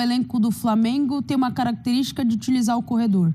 no elenco do Flamengo tem uma característica de utilizar o corredor?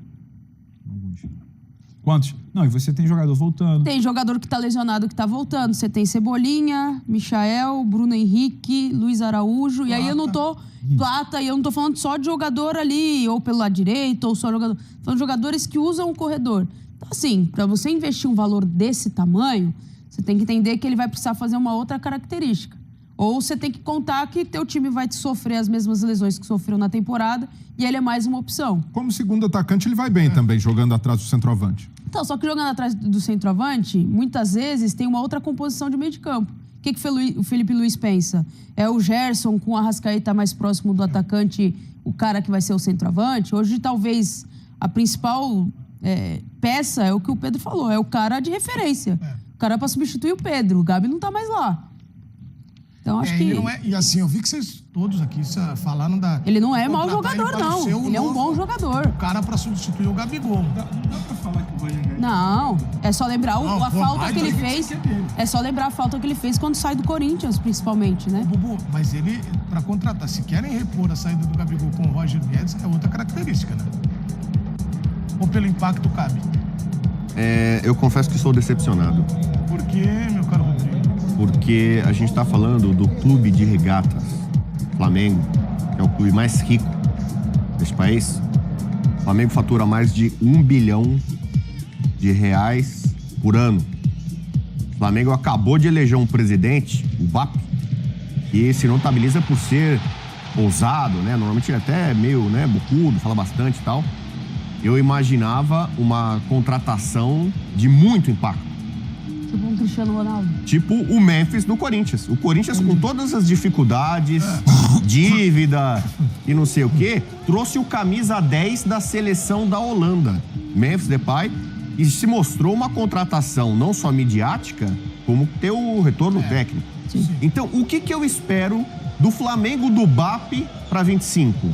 Quantos? Não, e você tem jogador voltando. Tem jogador que tá lesionado que tá voltando. Você tem Cebolinha, Michael, Bruno Henrique, Luiz Araújo. Plata. E aí eu não tô... Plata, e eu não tô falando só de jogador ali, ou pelo lado direito, ou só jogador... São jogadores que usam o corredor. Então, assim, pra você investir um valor desse tamanho, você tem que entender que ele vai precisar fazer uma outra característica. Ou você tem que contar que teu time vai sofrer as mesmas lesões que sofreu na temporada e ele é mais uma opção. Como segundo atacante, ele vai bem também, jogando atrás do centroavante. Então, só que jogando atrás do centroavante, muitas vezes tem uma outra composição de meio de campo. O que o Felipe Luiz pensa? É o Gerson com o Arrascaeta mais próximo do atacante, o cara que vai ser o centroavante? Hoje, talvez, a principal peça é o que o Pedro falou, é o cara de referência. O cara para substituir o Pedro. O Gabi não tá mais lá. Então, acho que... Ele não é, e assim, eu vi que vocês todos aqui falaram da... Ele não é mau jogador, não. Ele é um bom jogador. O cara pra substituir o Gabigol. Não dá pra falar que o Roger Guedes... Não, é só lembrar a falta que ele fez. É só lembrar a falta que ele fez quando sai do Corinthians, principalmente, né? Bubu, mas ele, pra contratar, se querem repor a saída do Gabigol com o Roger Guedes, é outra característica, né? Ou pelo impacto cabe? Eu confesso que estou decepcionado. Por quê, meu caro Rodrigo? Porque a gente está falando do clube de regatas, Flamengo, que é o clube mais rico deste país. O Flamengo fatura mais de R$1 bilhão por ano. O Flamengo acabou de eleger um presidente, o BAP, que se notabiliza por ser ousado, né? Normalmente ele até é meio, bocudo, fala bastante e tal. Eu imaginava uma contratação de muito impacto. Tipo um Cristiano Ronaldo. Tipo o Memphis do Corinthians. O Corinthians, com todas as dificuldades, dívida e não sei o quê, trouxe o camisa 10 da seleção da Holanda, Memphis Depay, e se mostrou uma contratação não só midiática, como ter o retorno técnico. Sim. Então, o que eu espero do Flamengo do BAP para 25?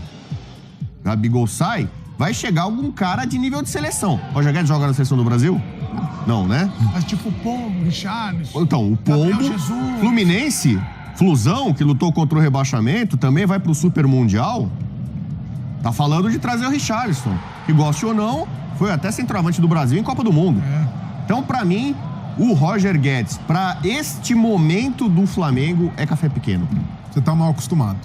Gabigol sai, vai chegar algum cara de nível de seleção. Roger Guedes joga na seleção do Brasil? Não, né? Mas tipo o Pombo, Richarlison... Então, o Pombo, Fluminense, Flusão, que lutou contra o rebaixamento, também vai pro Super Mundial. Tá falando de trazer o Richarlison, que goste ou não, foi até centroavante do Brasil em Copa do Mundo. Então, pra mim, o Roger Guedes, pra este momento do Flamengo, é café pequeno. Você tá mal acostumado.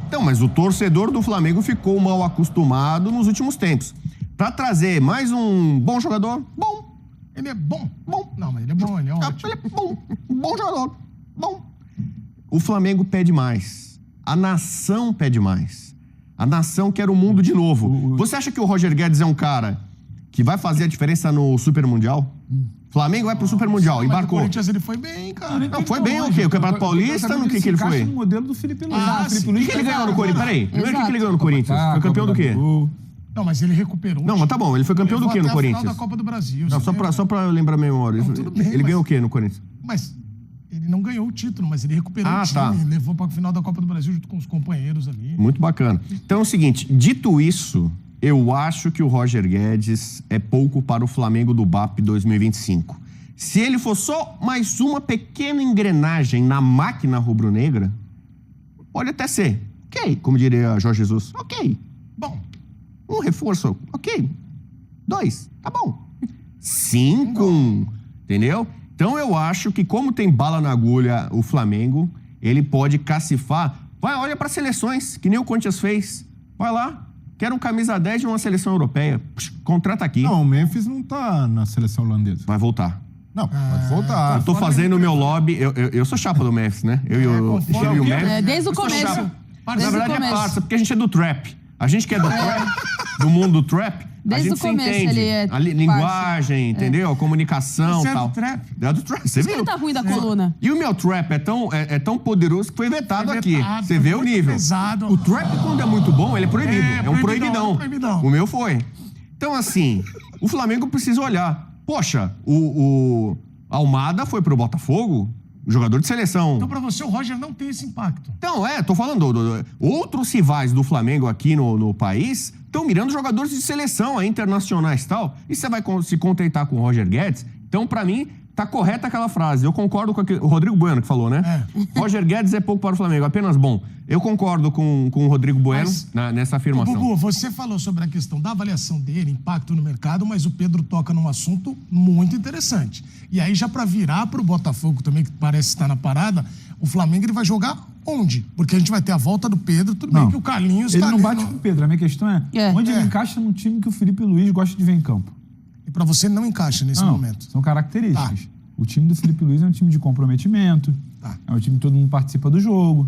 Então, mas o torcedor do Flamengo ficou mal acostumado nos últimos tempos. Pra trazer mais um bom jogador, bom. Ele é bom. Não, mas ele é bom, ele é ótimo. Ele é bom. Bom jogador. Bom. O Flamengo pede mais. A nação pede mais. A nação quer o mundo de novo. Você acha que o Roger Guedes é um cara que vai fazer a diferença no Super Mundial? Flamengo vai pro Super Mundial, embarcou. O Corinthians ele foi bem, cara. Não, foi bem o quê? O Campeonato Paulista, no que ele foi? no modelo do Felipe Luiz. O que ele ganhou no Corinthians? Peraí, primeiro o que ele ganhou no Corinthians? Foi campeão do quê? Não, mas ele recuperou. Não, mas tá bom, ele foi campeão do quê no Corinthians? Final da Copa do Brasil. Não, só pra lembrar a memória. Não, tudo bem, ele ganhou o quê no Corinthians? Mas ele não ganhou o título, mas ele recuperou o time. Tá. Levou pra final da Copa do Brasil junto com os companheiros ali. Muito bacana. Então é o seguinte, dito isso, eu acho que o Roger Guedes é pouco para o Flamengo do BAP 2025. Se ele for só mais uma pequena engrenagem na máquina rubro-negra, pode até ser. Ok, como diria Jorge Jesus. Ok. Bom. Um reforço, ok. 2, tá bom. 5, entendeu? Então eu acho que como tem bala na agulha o Flamengo, ele pode cacifar. Vai, olha para seleções, que nem o Corinthians fez. Vai lá, quero um camisa 10 de uma seleção europeia. Contrata aqui. Não, o Memphis não tá na seleção holandesa. Vai voltar. Não, pode voltar. Eu tô fazendo o meu lobby, eu sou chapa do Memphis, né? Eu e o Memphis. Desde o começo. Na verdade é parça, porque a gente é do trap. A gente que é do trap, do mundo do trap, desde a gente o começo se entende. ele é a linguagem, entendeu? A comunicação e tal. Você é do trap? É do trap, você Por que viu? ele tá ruim da coluna? E o meu trap é tão poderoso que foi vetado aqui. Você vê o nível. Pesado. O trap, quando é muito bom, ele é proibido. É um proibidão. Proibidão. O meu foi. Então, assim, o Flamengo precisa olhar. Poxa, o Almada foi pro Botafogo, jogador de seleção. Então, pra você, o Roger não tem esse impacto. Então, tô falando, outros rivais do Flamengo aqui no país estão mirando jogadores de seleção, internacionais e tal, e você vai se contentar com o Roger Guedes? Então, pra mim, tá correta aquela frase. Eu concordo com o Rodrigo Bueno que falou, né? Roger Guedes é pouco para o Flamengo, apenas bom. Eu concordo com o Rodrigo Bueno nessa afirmação. Bubu, você falou sobre a questão da avaliação dele, impacto no mercado, mas o Pedro toca num assunto muito interessante. E aí, já para virar para o Botafogo também, que parece estar na parada, o Flamengo ele vai jogar onde? Porque a gente vai ter a volta do Pedro, tudo bem que o Carlinhos ele tá não ali, bate com o Pedro. A minha questão é onde ele encaixa num time que o Felipe Luiz gosta de ver em campo. E para você não encaixa nesse momento. São características. O time do Felipe Luiz é um time de comprometimento, é um time que todo mundo participa do jogo,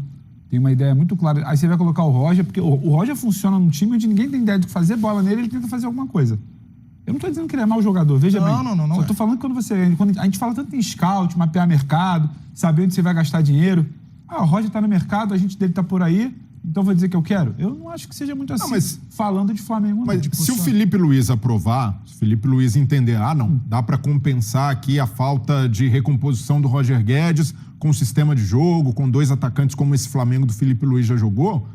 tem uma ideia muito clara. Aí você vai colocar o Roger, porque o Roger funciona num time onde ninguém tem ideia de fazer bola nele, ele tenta fazer alguma coisa. Eu não tô dizendo que ele é mau jogador, veja bem. Não. Só tô falando que quando a gente fala tanto em scout, mapear mercado, saber onde você vai gastar dinheiro. O Roger tá no mercado, a gente dele tá por aí, então vou dizer que eu quero? Eu não acho que seja muito assim, mas, falando de Flamengo. Mas se o Felipe Luiz aprovar, se o Felipe Luiz entender, dá para compensar aqui a falta de recomposição do Roger Guedes com o sistema de jogo, com 2 atacantes como esse Flamengo do Felipe Luiz já jogou,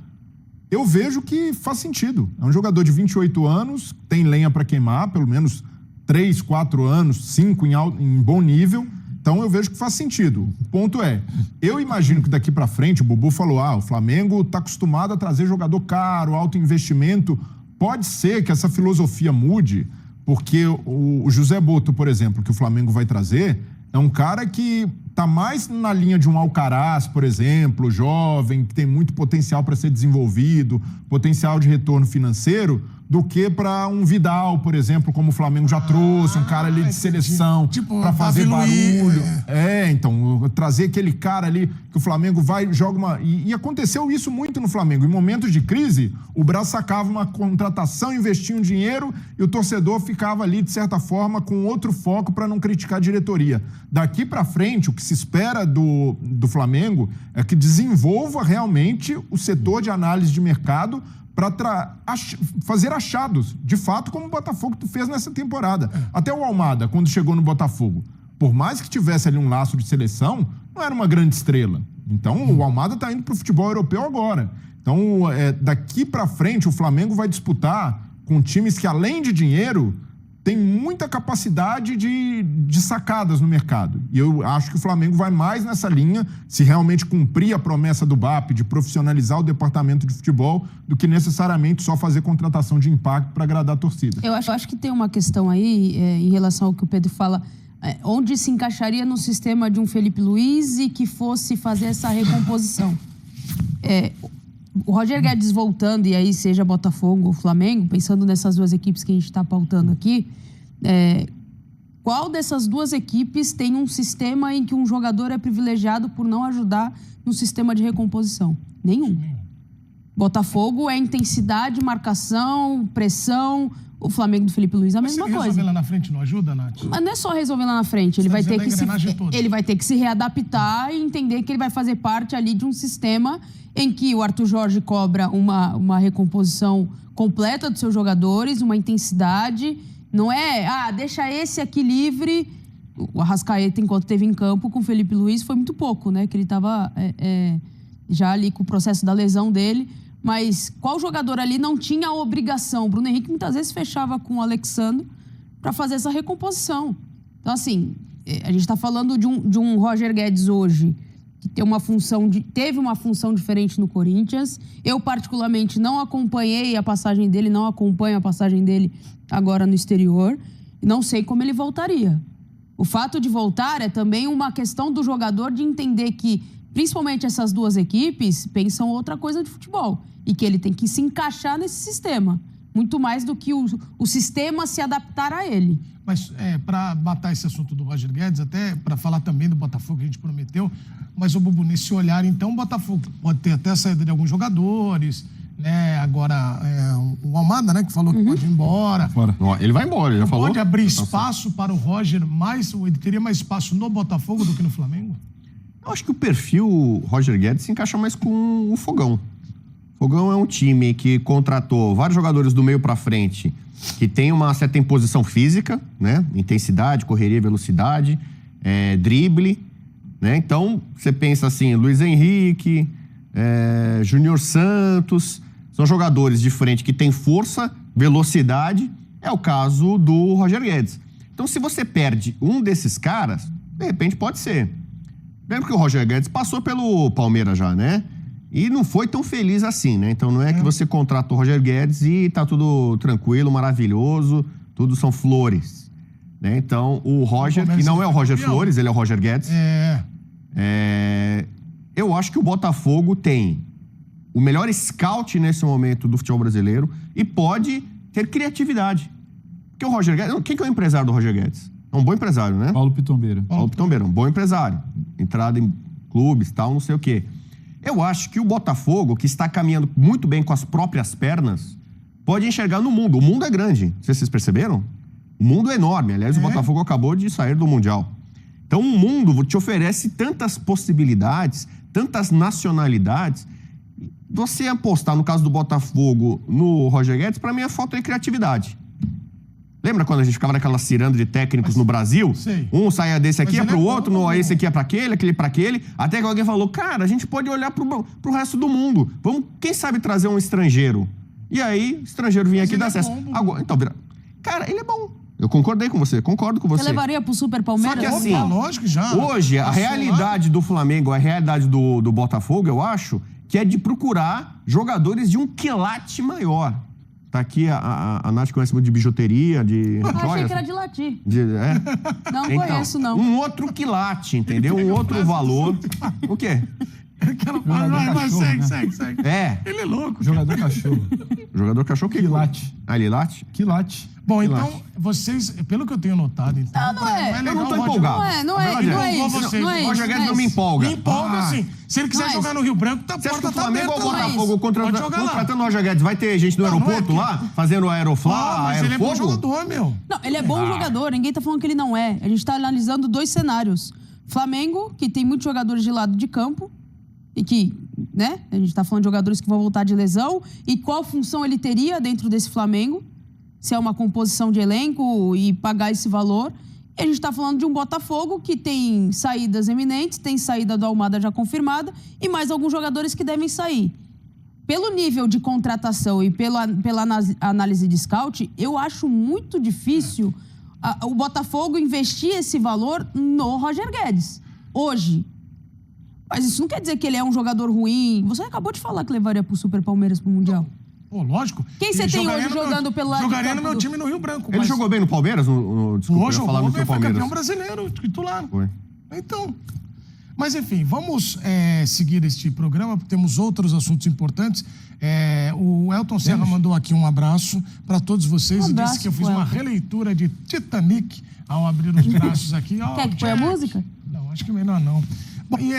eu vejo que faz sentido. É um jogador de 28 anos, tem lenha para queimar, pelo menos 3, 4 anos, 5 em bom nível. Então eu vejo que faz sentido. O ponto é, eu imagino que daqui para frente, o Bubu falou, o Flamengo está acostumado a trazer jogador caro, alto investimento. Pode ser que essa filosofia mude, porque o José Boto, por exemplo, que o Flamengo vai trazer, é um cara que está mais na linha de um Alcaraz, por exemplo, jovem, que tem muito potencial para ser desenvolvido, potencial de retorno financeiro, do que para um Vidal, por exemplo, como o Flamengo já trouxe, um cara ali de seleção para fazer barulho. Então, trazer aquele cara ali que o Flamengo vai, joga uma... E aconteceu isso muito no Flamengo. Em momentos de crise, o Brasil sacava uma contratação, investia um dinheiro e o torcedor ficava ali, de certa forma, com outro foco para não criticar a diretoria. Daqui para frente, o que se espera do Flamengo é que desenvolva realmente o setor de análise de mercado para fazer achados, de fato, como o Botafogo fez nessa temporada. Até o Almada, quando chegou no Botafogo, por mais que tivesse ali um laço de seleção, não era uma grande estrela. Então, o Almada está indo para o futebol europeu agora. Então, daqui para frente, o Flamengo vai disputar com times que, além de dinheiro, tem muita capacidade de sacadas no mercado. E eu acho que o Flamengo vai mais nessa linha, se realmente cumprir a promessa do BAP de profissionalizar o departamento de futebol, do que necessariamente só fazer contratação de impacto para agradar a torcida. Eu acho que tem uma questão aí, em relação ao que o Pedro fala, onde se encaixaria no sistema de um Felipe Luiz e que fosse fazer essa recomposição. O Roger Guedes voltando, e aí seja Botafogo ou Flamengo, pensando nessas duas equipes que a gente está pautando aqui, qual dessas duas equipes tem um sistema em que um jogador é privilegiado por não ajudar no sistema de recomposição? Nenhum. Botafogo é intensidade, marcação, pressão. O Flamengo do Felipe Luiz é a mesma coisa. Mas resolver lá na frente não ajuda, Nath? Mas não é só resolver lá na frente. Ele vai ter que se readaptar e entender que ele vai fazer parte ali de um sistema em que o Arthur Jorge cobra uma recomposição completa dos seus jogadores, uma intensidade. Não é, deixa esse aqui livre. O Arrascaeta, enquanto esteve em campo com o Felipe Luiz, foi muito pouco, né? Que ele estava já ali com o processo da lesão dele. Mas qual jogador ali não tinha a obrigação? O Bruno Henrique muitas vezes fechava com o Alexandre para fazer essa recomposição. Então, assim, a gente está falando de um Roger Guedes hoje que teve uma função diferente no Corinthians. Eu, particularmente, não acompanhei a passagem dele, não acompanho a passagem dele agora no exterior. E não sei como ele voltaria. O fato de voltar é também uma questão do jogador de entender que, principalmente essas duas equipes, pensam outra coisa de futebol. E que ele tem que se encaixar nesse sistema. Muito mais do que o sistema se adaptar a ele. Mas para matar esse assunto do Roger Guedes, até para falar também do Botafogo que a gente prometeu, mas o Bubu, nesse olhar, então, o Botafogo pode ter até a saída de alguns jogadores, né? Agora, o Almada, né, que falou que pode ir embora. Ele vai embora, ele já falou. Pode abrir espaço para o Roger, ele teria mais espaço no Botafogo do que no Flamengo? Eu acho que o perfil Roger Guedes se encaixa mais com o Fogão. O Fogão é um time que contratou vários jogadores do meio para frente que tem uma certa imposição física, né? Intensidade, correria, velocidade, drible, né? Então, você pensa assim, Luiz Henrique, Júnior Santos, são jogadores de frente que têm força, velocidade, é o caso do Roger Guedes. Então, se você perde um desses caras, De repente pode ser. Lembra que o Roger Guedes passou pelo Palmeiras já, né? E não foi tão feliz assim, né? Então não é que você contrata o Roger Guedes e tá tudo tranquilo, maravilhoso, tudo são flores. Né? Então o Roger, que não é o Roger Flores, ele é o Roger Guedes. Eu acho que o Botafogo tem o melhor scout nesse momento do futebol brasileiro e pode ter criatividade. Porque o Roger Guedes... Quem que é o empresário do Roger Guedes? É um bom empresário, né? Paulo Pitombeira. Paulo Pitombeira, um bom empresário. Entrada em clubes, tal, não sei o quê. Eu acho que o Botafogo, que está caminhando muito bem com as próprias pernas, pode enxergar no mundo. O mundo é grande. Não sei se vocês perceberam. O mundo é enorme. Aliás, o Botafogo acabou de sair do Mundial. Então, o mundo te oferece tantas possibilidades, tantas nacionalidades. Você apostar, no caso do Botafogo, no Roger Guedes, para mim é falta de criatividade. Lembra quando a gente ficava naquela ciranda de técnicos no Brasil? Sei. Um saia desse aqui, ia pro outro, bom, esse aqui é pra aquele pra aquele. Até que alguém falou, cara, a gente pode olhar pro resto do mundo. Vamos, quem sabe, trazer um estrangeiro. E aí, o estrangeiro vinha aqui e dá acesso. Agora, então, cara, ele é bom. Eu concordei com você, concordo com você. Você levaria pro Super Palmeiras? Só que assim, lógico que já. Hoje, a realidade do Flamengo, a realidade do Botafogo, eu acho, que é de procurar jogadores de um quilate maior. Tá aqui, a Nath conhece muito de bijuteria, de Eu achei joias. que era de latir. Não Então, conheço, não. Um outro quilate, entendeu? Um outro valor. O quê? Segue. É. Ele é louco. Jogador cachorro. Jogador cachorro que... Quilate. Ah, ele late? Quilate. Bom, Quilate. então, vocês, pelo que eu tenho notado, então... Não é. Eu não tô legal, empolgado. Não é isso. Não é O Roger Guedes não me empolga. Me empolga, sim. Se ele quiser Mas- jogar no Rio Branco, a Você acha que porta o tá Flamengo aberta ou o lá. Botafogo Pode jogar lá. contratando o Roger Guedes? Vai ter gente no Não, não é aeroporto que- lá, fazendo aeroflá, Mas ele é bom aerofogo? jogador, meu. Não, ele é bom jogador. Ninguém tá falando que ele não é. A gente tá analisando dois cenários. Flamengo, que tem muitos jogadores de lado de campo e que, né? A gente tá falando de jogadores que vão voltar de lesão. E qual função ele teria dentro desse Flamengo? Se é uma composição de elenco e pagar esse valor. E a gente tá falando de um Botafogo que tem saídas eminentes, tem saída do Almada já confirmada e mais alguns jogadores que devem sair. Pelo nível de contratação e pela análise de scout, eu acho muito difícil o Botafogo investir esse valor no Roger Guedes. Hoje. Mas isso não quer dizer que ele é um jogador ruim. Você acabou de falar que levaria pro Super Palmeiras pro Mundial. Pô, lógico. Quem você Ele tem jogaria hoje no meu- jogando pelo lado de Jogaria no campo meu do- time no Rio Branco. Ele jogou bem no Palmeiras? Desculpa, eu ia falar no Jogou, seu foi campeão Palmeiras. brasileiro, titular. Foi. Então, mas enfim, vamos seguir este programa, porque temos outros assuntos importantes. O Elton Serra mandou aqui um abraço para todos vocês Um e disse abraço que eu fiz pro uma Elton. releitura de Titanic ao abrir os braços aqui. Ó, Quer que põe a Jack. música? Não, acho que melhor não. Bom, e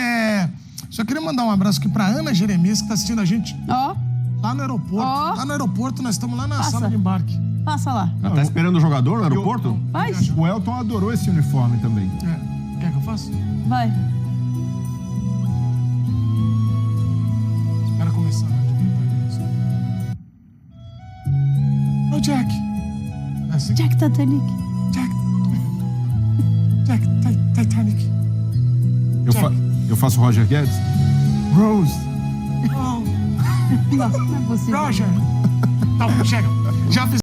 só queria mandar um abraço aqui para Ana Jeremias, que está assistindo a gente Ó, lá no aeroporto. Ó. Lá no aeroporto, nós estamos lá na Passa. sala de embarque. passa lá. Ela tá esperando o jogador no aeroporto? Faz. O Elton adorou esse uniforme também. Quer que eu faça? Vai. Espera começar a direita. Ô, Jack. É assim? Jack Titanic. Jack Titanic. Eu faço o Roger Guedes? Rose. Oh, Não é possível. Roger. Tá bom, chega. Já fiz.